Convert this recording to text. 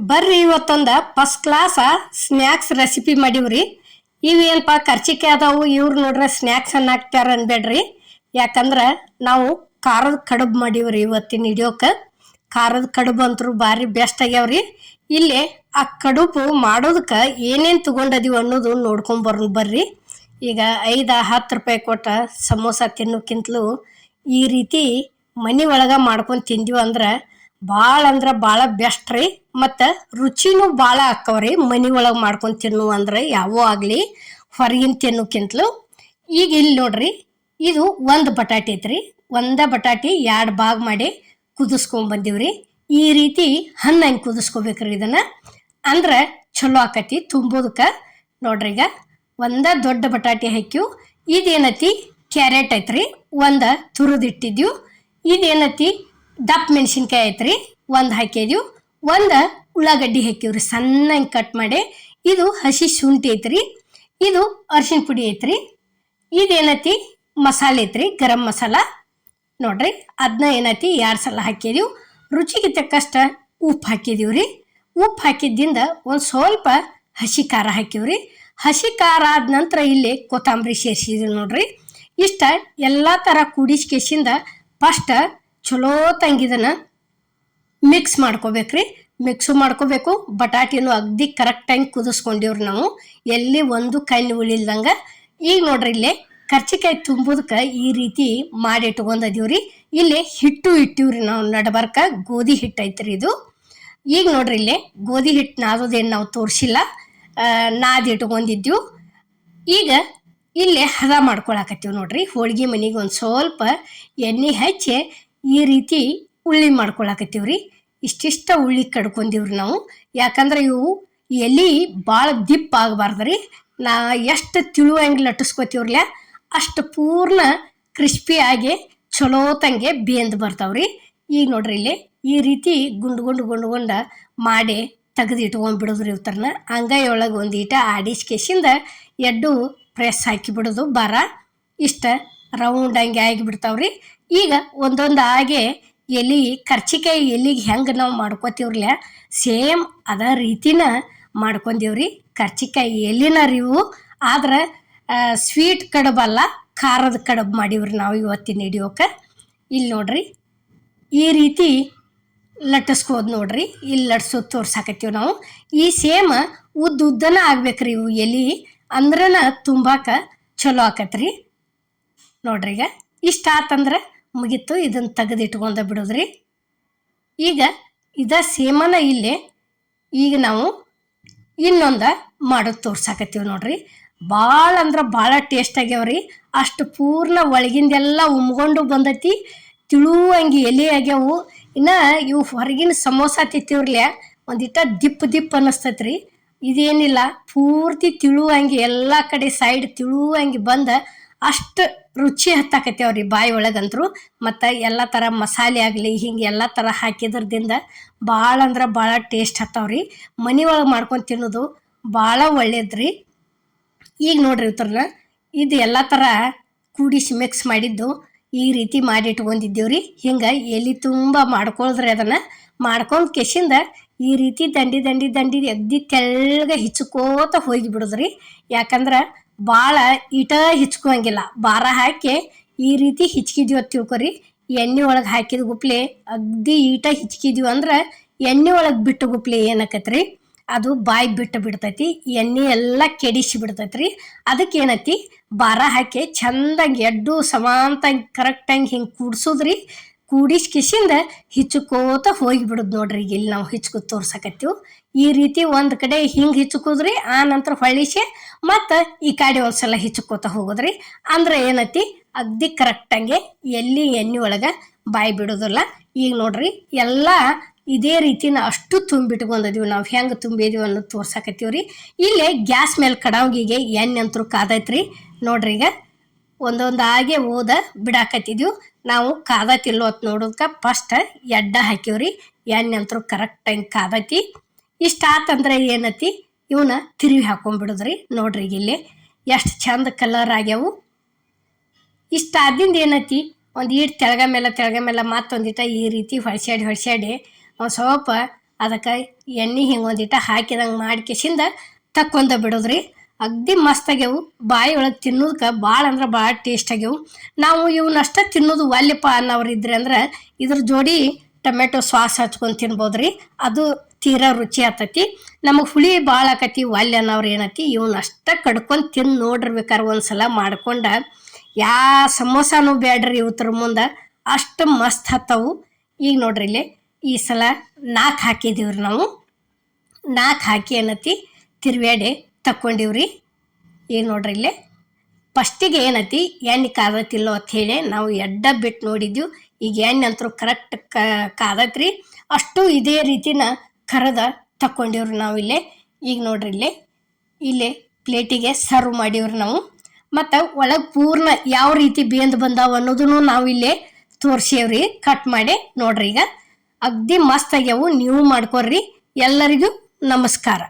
ಬರ್ರಿ ಇವತ್ತೊಂದು first class snacks recipe ಮಾಡೀವ್ರಿ. ಇವೇನಪ್ಪ ಕರ್ಚಿಕಾಯಿ ಅದಾವು, ಇವ್ರು ನೋಡ್ರೆ ಸ್ನ್ಯಾಕ್ಸ್ ಅನ್ನ ಹಾಕ್ತಾರ ಅನ್ಬೇಡ್ರಿ. ಯಾಕಂದ್ರೆ ನಾವು ಖಾರದ ಕಡುಬು ಮಾಡೀವ್ರಿ ಇವತ್ತಿನ ಹಿಡಿಯೋಕೆ. ಖಾರದ ಕಡುಬು ಅಂತೂ ಭಾರಿ ಬೆಸ್ಟ್ ಆಗ್ಯಾವ್ರಿ. ಇಲ್ಲಿ ಆ ಕಡುಬು ಮಾಡೋದಕ್ಕೆ ಏನೇನು ತಗೊಂಡದೀವಿ ಅನ್ನೋದು ನೋಡ್ಕೊಂಬರೋಣ ಬರ್ರಿ. ಈಗ 5-10 ರೂಪಾಯಿ ಕೊಟ್ಟ ಸಮೋಸ ತಿನ್ನೋಕ್ಕಿಂತಲೂ ಈ ರೀತಿ ಮನೆ ಒಳಗೆ ಮಾಡ್ಕೊಂಡು ತಿಂದೀವಿ ಅಂದ್ರೆ ಭಾಳ ಬೆಸ್ಟ್ ರೀ. ಮತ್ತು ರುಚಿನೂ ಭಾಳ ಆಕ್ಕವ್ರಿ ಮನೆ ಒಳಗೆ ಮಾಡ್ಕೊಂಡು ತಿನ್ನು ಅಂದ್ರೆ ಯಾವೋ ಆಗಲಿ ಹೊರಗಿನ ತಿನ್ನೋಕ್ಕಿಂತಲೂ. ಈಗ ಇಲ್ಲಿ ನೋಡ್ರಿ, ಇದು ಒಂದು ಬಟಾಟೆ ಐತ್ರಿ. ಒಂದೇ ಬಟಾಟೆ 2 ಭಾಗ ಮಾಡಿ ಕುದಿಸ್ಕೊಂಡ್ಬಂದೀವ್ರಿ. ಈ ರೀತಿ ಹಣ್ಣಂಗೆ ಕುದಿಸ್ಕೋಬೇಕ್ರಿ ಇದನ್ನು, ಅಂದ್ರೆ ಚಲೋ ಆಕತಿ ತುಂಬೋದಕ್ಕೆ. ನೋಡ್ರಿ, ಈಗ ಒಂದೇ ದೊಡ್ಡ ಬಟಾಟೆ ಹಾಕ್ಯವು. ಇದೇನತಿ ಕ್ಯಾರೆಟ್ ಐತ್ರಿ, ಒಂದು ತುರಿದಿಟ್ಟಿದ್ದೀವಿ. ಇದೇನತಿ ದಪ್ಪ ಮೆಣಸಿನ್ಕಾಯಿ ಐತ್ರಿ, ಒಂದು ಹಾಕಿದೀವಿ. ಒಂದು ಉಳ್ಳಾಗಡ್ಡಿ ಹಾಕಿವ್ರಿ ಸಣ್ಣಂಗೆ ಕಟ್ ಮಾಡಿ. ಇದು ಹಸಿ ಶುಂಠಿ ಐತ್ರಿ. ಇದು ಅರಿಶಿನ ಪುಡಿ ಐತ್ರಿ. ಇದೇನತಿ ಮಸಾಲೆ ಐತ್ರಿ, ಗರಂ ಮಸಾಲ. ನೋಡ್ರಿ, ಅದನ್ನ ಏನೈತಿ 2 ಸಲ ಹಾಕಿದೀವಿ. ರುಚಿಗೆ ತಕ್ಕಷ್ಟ ಉಪ್ಪು ಹಾಕಿದೀವ್ರಿ. ಉಪ್ಪು ಹಾಕಿದ್ದಿಂದ ಒಂದು ಸ್ವಲ್ಪ ಹಸಿ ಖಾರ ಹಾಕಿವ್ರಿ. ಹಸಿ ಖಾರ ಆದ ನಂತರ ಇಲ್ಲಿ ಕೊತ್ತಂಬರಿ ಸೇರಿಸಿದ್ವಿ. ನೋಡ್ರಿ, ಇಷ್ಟ ಎಲ್ಲ ಥರ ಕೂಡಿಸ್ಕೇಸಿಂದ ಫಸ್ಟ್ ಚಲೋ ತಂಗಿದನ್ನ ಮಿಕ್ಸ್ ಮಾಡ್ಕೋಬೇಕ್ರಿ. ಮಿಕ್ಸು ಮಾಡ್ಕೋಬೇಕು. ಬಟಾಟಿನೂ ಅಗ್ದಿ ಕರೆಕ್ಟಾಗಿ ಕುದಿಸ್ಕೊಂಡಿವ್ರಿ ನಾವು, ಎಲ್ಲಿ ಒಂದು ಕಣ್ಣು ಉಳಿಲ್ದಂಗೆ. ಈಗ ನೋಡ್ರಿ, ಇಲ್ಲೇ ಕರ್ಚಿಕಾಯಿ ತುಂಬೋದಕ್ಕೆ ಈ ರೀತಿ ಮಾಡಿ ಇಟ್ಕೊಂಡದೀವ್ರಿ. ಇಲ್ಲಿ ಹಿಟ್ಟು ಇಟ್ಟಿವ್ರಿ ನಾವು, ನಡಬರ್ಕ ಗೋಧಿ ಹಿಟ್ಟು ಐತ್ರಿ ಇದು. ಈಗ ನೋಡ್ರಿ, ಇಲ್ಲೇ ಗೋಧಿ ಹಿಟ್ಟು ನಾದೋದೇನು ನಾವು ತೋರಿಸಿಲ್ಲ, ನಾದಿ ಇಟ್ಕೊಂಡಿದ್ದೀವಿ. ಈಗ ಇಲ್ಲೇ ಹದ ಮಾಡ್ಕೊಳಕತ್ತೀವಿ. ನೋಡ್ರಿ, ಹೋಳಿಗೆ ಮನೆಗೆ ಒಂದು ಸ್ವಲ್ಪ ಎಣ್ಣೆ ಹಚ್ಚಿ ಈ ರೀತಿ ಉಳ್ಳಿ ಮಾಡ್ಕೊಳಕತ್ತೀವ್ರಿ. ಇಷ್ಟಿಷ್ಟ ಉಳ್ಳಿ ಕಡ್ಕೊಂಡಿವ್ರಿ ನಾವು. ಯಾಕಂದ್ರೆ ಇವು ಎಲೆ ಭಾಳ ದಿಪ್ಪ ಆಗಬಾರ್ದ್ರಿ. ನಾ ಎಷ್ಟು ತಿಳುವಂಗೆ ಲಟ್ಟಿಸ್ಕೊತೀವ್ರಲ್ಲ ಅಷ್ಟು ಪೂರ್ಣ ಕ್ರಿಸ್ಪಿಯಾಗಿ ಚಲೋ ತಂಗೆ ಬೇಂದು ಬರ್ತಾವ್ರಿ. ಈಗ ನೋಡ್ರಿ, ಇಲ್ಲಿ ಈ ರೀತಿ ಗುಂಡು ಮಾಡಿ ತೆಗೆದು ಇಟ್ಕೊಂಡ್ಬಿಡೋದ್ರಿ. ಇವ್ತರನ ಅಂಗೈ ಒಳಗೆ ಒಂದು ಈಟ ಆಡಿಸ್ಕೇಸಿಂದ ಎಡ್ಡು ಪ್ರೆಸ್ ಹಾಕಿಬಿಡೋದು ಬರ. ಇಷ್ಟ ರೌಂಡಂಗೆ ಆಗಿಬಿಡ್ತಾವ್ರಿ. ಈಗ ಒಂದೊಂದು ಹಾಗೆ ಎಲೆ ಕರ್ಚಿಕಾಯಿ ಎಲೆಗೆ ಹೆಂಗೆ ನಾವು ಮಾಡ್ಕೋತೀವ್ರಲ್ಲ ಸೇಮ್ ಅದ ರೀತಿನ ಮಾಡ್ಕೊಂಡೀವ್ರಿ. ಕರ್ಚಿಕಾಯಿ ಎಲೆನ ರೀವು, ಆದ್ರೆ ಸ್ವೀಟ್ ಕಡುಬಲ್ಲ, ಖಾರದ ಕಡುಬು ಮಾಡೀವ್ರಿ ನಾವು ಇವತ್ತಿನ ಹಿಡಿಯೋಕೆ. ಇಲ್ಲಿ ನೋಡ್ರಿ, ಈ ರೀತಿ ಲಟ್ಟಿಸ್ಕೋದು. ನೋಡ್ರಿ, ಇಲ್ಲಿ ಲಟ್ಸೋದು ತೋರ್ಸಾಕತ್ತೀವಿ ನಾವು. ಈ ಸೇಮ್ ಉದ್ದನ ಆಗ್ಬೇಕ್ರಿ ಇವು ಎಲೆ, ಅಂದ್ರನ ತುಂಬಾಕ ಚಲೋ ಆಕತ್ರಿ. ನೋಡ್ರಿ, ಈಗ ಇಷ್ಟ ಆತಂದ್ರೆ ಮುಗೀತು. ಇದನ್ನು ತೆಗೆದು ಇಟ್ಕೊಂಡ ಬಿಡೋದ್ರಿ. ಈಗ ಇದ ಸೇಮನ ಇಲ್ಲೇ ಈಗ ನಾವು ಇನ್ನೊಂದು ಮಾಡೋದು ತೋರ್ಸಾಕತ್ತೀವಿ. ನೋಡ್ರಿ, ಭಾಳ ಅಂದ್ರೆ ಭಾಳ ಟೇಸ್ಟ್ ಆಗ್ಯಾವ್ರಿ. ಅಷ್ಟು ಪೂರ್ಣ ಒಳಗಿಂದೆಲ್ಲ ಉಮ್ಕೊಂಡು ಬಂದೈತಿ, ತಿಳುವಂಗೆ ಎಲೆ ಆಗ್ಯಾವು. ಇನ್ನು ಇವು ಹೊರಗಿನ ಸಮೋಸ ತಿಂತೀವ್ರಲ್ಲ ಒಂದಿಟ್ಟ ದಿಪ್ಪ ಅನ್ನಿಸ್ತೈತ್ರಿ. ಇದೇನಿಲ್ಲ, ಪೂರ್ತಿ ತಿಳುವಂಗೆ ಎಲ್ಲ ಕಡೆ ಸೈಡ್ ತಿಳುವಂಗೆ ಬಂದ ಅಷ್ಟು ರುಚಿ ಹತ್ತಾಕತ್ತೇವ್ರಿ ಬಾಯಿ ಒಳಗಂತರು. ಮತ್ತು ಎಲ್ಲ ಥರ ಮಸಾಲೆ ಆಗಲಿ ಹಿಂಗೆ ಎಲ್ಲ ಥರ ಹಾಕಿದ್ರದಿಂದ ಭಾಳ ಅಂದ್ರೆ ಭಾಳ ಟೇಸ್ಟ್ ಹತ್ತಾವ್ರಿ. ಮನೆ ಒಳಗೆ ಮಾಡ್ಕೊಂಡು ತಿನ್ನೋದು ಭಾಳ ಒಳ್ಳೇದ್ರಿ. ಈಗ ನೋಡ್ರಿ, ಇವ್ರನ್ನ ಇದು ಎಲ್ಲ ಥರ ಕೂಡಿಸಿ ಮಿಕ್ಸ್ ಮಾಡಿದ್ದು ಈ ರೀತಿ ಮಾಡಿ ಇಟ್ಕೊಂಡಿದ್ದೀವ್ರಿ. ಹಿಂಗೆ ಎಲೆ ತುಂಬ ಮಾಡ್ಕೊಳ್ದ್ರಿ. ಅದನ್ನು ಮಾಡ್ಕೊಂಡು ಕೆಸಿಂದ ಈ ರೀತಿ ದಂಡಿ ಅಗ್ದಿ ತೆಳ್ಳಗೆ ಹಿಚ್ಕೋತ ಹೋಗಿಬಿಡೋದ್ರಿ. ಯಾಕಂದ್ರೆ ಭಾಳ ಈಟ ಹಿಚ್ಕೋಂಗಿಲ್ಲ. ಭಾರ ಹಾಕಿ ಈ ರೀತಿ ಹಿಚ್ಕಿದ್ವಿ ಅಂತ ತಿಳ್ಕೊರಿ. ಎಣ್ಣೆ ಒಳಗೆ ಹಾಕಿದ ಗುಪ್ಲೆ ಅಗ್ದಿ ಈಟ ಹಿಚ್ಕಿದ್ವಿ ಅಂದ್ರೆ ಎಣ್ಣೆ ಒಳಗೆ ಬಿಟ್ಟು ಗುಪ್ಲೆ ಏನಾಕತ್ರಿ, ಅದು ಬಾಯಿ ಬಿಟ್ಟು ಬಿಡ್ತೈತಿ, ಎಣ್ಣೆ ಎಲ್ಲ ಕೆಡಿಸಿ ಬಿಡ್ತೈತ್ರಿ. ಅದಕ್ಕೆ ಏನೈತಿ, ಭಾರ ಹಾಕಿ ಚಂದಂಗೆ ಎಡ್ಡು ಸಮಾನತಂಗೆ ಕರೆಕ್ಟಾಗಿ ಹಿಂಗೆ ಕೂಡ್ಸೋದ್ರಿ. ಕೂಡಿಸ್ಕಿಸಿಂದ ಹಿಚ್ಕೋತ ಹೋಗಿಬಿಡೋದು. ನೋಡ್ರಿ, ಈಗ ಇಲ್ಲಿ ನಾವು ಹಿಚ್ಕೋ ತೋರ್ಸಕತ್ತೀವಿ. ಈ ರೀತಿ ಒಂದು ಕಡೆ ಹಿಂಗೆ ಹಿಚ್ಕೋದ್ರಿ, ಆ ನಂತರ ಹೊಳ್ಳಿಸಿ ಮತ್ತು ಈ ಕಡೆ ಒಂದ್ಸಲ ಹಿಚ್ಕೋತ ಹೋಗೋದ್ರಿ. ಅಂದ್ರೆ ಏನೈತಿ, ಅಗ್ದಿ ಕರೆಕ್ಟಂಗೆ ಎಣ್ಣೆ ಒಳಗೆ ಬಾಯಿ ಬಿಡೋದಿಲ್ಲ. ಈಗ ನೋಡ್ರಿ, ಎಲ್ಲ ಇದೇ ರೀತಿನ ಅಷ್ಟು ತುಂಬಿಟ್ಕೊಂಡದೀವಿ ನಾವು. ಹೆಂಗೆ ತುಂಬಿದೀವಿ ಅನ್ನೋದು ತೋರ್ಸಕತ್ತೀವ್ರಿ. ಇಲ್ಲೇ ಗ್ಯಾಸ್ ಮೇಲೆ ಕಡಾವಿಗೆ ಎಣ್ಣೆ ಅಂತರೂ ಕಾದೈತ್ರಿ. ನೋಡ್ರಿ, ಈಗ ಒಂದೊಂದು ಹಾಗೆ ಓದ ಬಿಡಾಕತ್ತಿದ್ದೀವಿ ನಾವು. ಕಾದತಿಲ್ಲೋ ಅಂತ ನೋಡೋದಕ್ಕೆ ಫಸ್ಟ್ ಎಡ್ಡ ಹಾಕಿವ್ರಿ. ಎಣ್ಣೆ ಅಂತರೂ ಕರೆಕ್ಟಾಗಿ ಕಾದತಿ. ಇಷ್ಟ ಆತಂದ್ರೆ ಏನತಿ, ಇವನ್ನ ತಿರುವಿ ಹಾಕೊಂಡ್ಬಿಡೋದ್ರಿ. ನೋಡ್ರಿ, ಇಲ್ಲಿ ಎಷ್ಟು ಚಂದ ಕಲರ್ ಆಗ್ಯಾವು. ಇಷ್ಟ ಆದಿಂದ ಏನತಿ, ಒಂದು ಈಟ್ ತೆಳಗ ಮೇಲೆ ಮತ್ತೊಂದಿಟ ಈ ರೀತಿ ಹೊಳ್ಸ್ಯಾಡಿ ಒಂದು ಸ್ವಲ್ಪ ಅದಕ್ಕೆ ಎಣ್ಣೆ ಹಿಂಗೆ ಒಂದಿಟ ಹಾಕಿದಂಗೆ ಮಾಡ್ಕೆಸಿಂದ ತಕ್ಕೊಂಡ ಬಿಡೋದ್ರಿ. ಅಗ್ದಿ ಮಸ್ತ್ ಆಗ್ಯವು, ಬಾಯಿ ಒಳಗೆ ತಿನ್ನೋದಕ್ಕೆ ಭಾಳ ಅಂದ್ರೆ ಭಾಳ ಟೇಸ್ಟ್ ಆಗ್ಯವು. ನಾವು ಇವನ್ನಷ್ಟ ತಿನ್ನೋದು ಒಲ್ಲೆಪ್ಪ ಅನ್ನೋರು ಇದ್ರಿ ಅಂದ್ರೆ ಇದ್ರ ಜೋಡಿ ಟೊಮೆಟೊ ಸಾಸ್ ಹಚ್ಕೊಂಡು ತಿನ್ಬೋದ್ರಿ, ಅದು ತೀರಾ ರುಚಿ ಆಗ್ತೈತಿ. ನಮಗೆ ಹುಳಿ ಭಾಳ ಆಕತಿ ಒಲ್ಲೆ ಅನ್ನೋರು ಏನೈತಿ ಇವನ್ನಷ್ಟ ಕಡ್ಕೊಂಡು ತಿಂದು ನೋಡಿರ್ಬೇಕಾರೆ ಒಂದ್ಸಲ ಮಾಡ್ಕೊಂಡ ಸಮೋಸಾನು ಬೇಡ್ರಿ ಇವತ್ತರ ಮುಂದೆ ಅಷ್ಟು ಮಸ್ತ್ ಹತ್ತವು. ಈಗ ನೋಡ್ರಿ ಇಲ್ಲಿ ಈ ಸಲ 4 ಹಾಕಿದೀವ್ರಿ ನಾವು. 4 ಹಾಕಿ ಏನತಿ ತಿರ್ವ್ಯಾಡೆ ತಕ್ಕೊಂಡಿವ್ರಿ. ಈಗ ನೋಡ್ರಿ ಇಲ್ಲಿ ಫಸ್ಟಿಗೆ ಏನತಿ ಎಣ್ಣೆ ಕಾದತಿಲ್ಲೋ ಅಂತ ಹೇಳಿ ನಾವು ಎಡ್ಡ ಬಿಟ್ಟು ನೋಡಿದ್ವಿ. ಈಗ ಎಣ್ಣೆ ಅಂತರೂ ಕರೆಕ್ಟ್ ಕಾದತ್ರಿ. ಅಷ್ಟು ಇದೇ ರೀತಿನ ಕರದ ತಕ್ಕೊಂಡಿವ್ರಿ ನಾವು ಇಲ್ಲೇ. ಈಗ ನೋಡ್ರಿ ಇಲ್ಲೇ ಪ್ಲೇಟಿಗೆ ಸರ್ವ್ ಮಾಡೀವ್ರಿ ನಾವು. ಮತ್ತು ಒಳಗೆ ಪೂರ್ಣ ಯಾವ ರೀತಿ ಬೇಂದು ಬಂದಾವ ಅನ್ನೋದನ್ನು ನಾವು ಇಲ್ಲೇ ತೋರಿಸೇವ್ರಿ ಕಟ್ ಮಾಡಿ. ನೋಡ್ರಿ ಈಗ ಅಗ್ದಿ ಮಸ್ತ್ ಆಗ್ಯಾವು, ನೀವು ಮಾಡ್ಕೊಡ್ರಿ. ಎಲ್ಲರಿಗೂ ನಮಸ್ಕಾರ.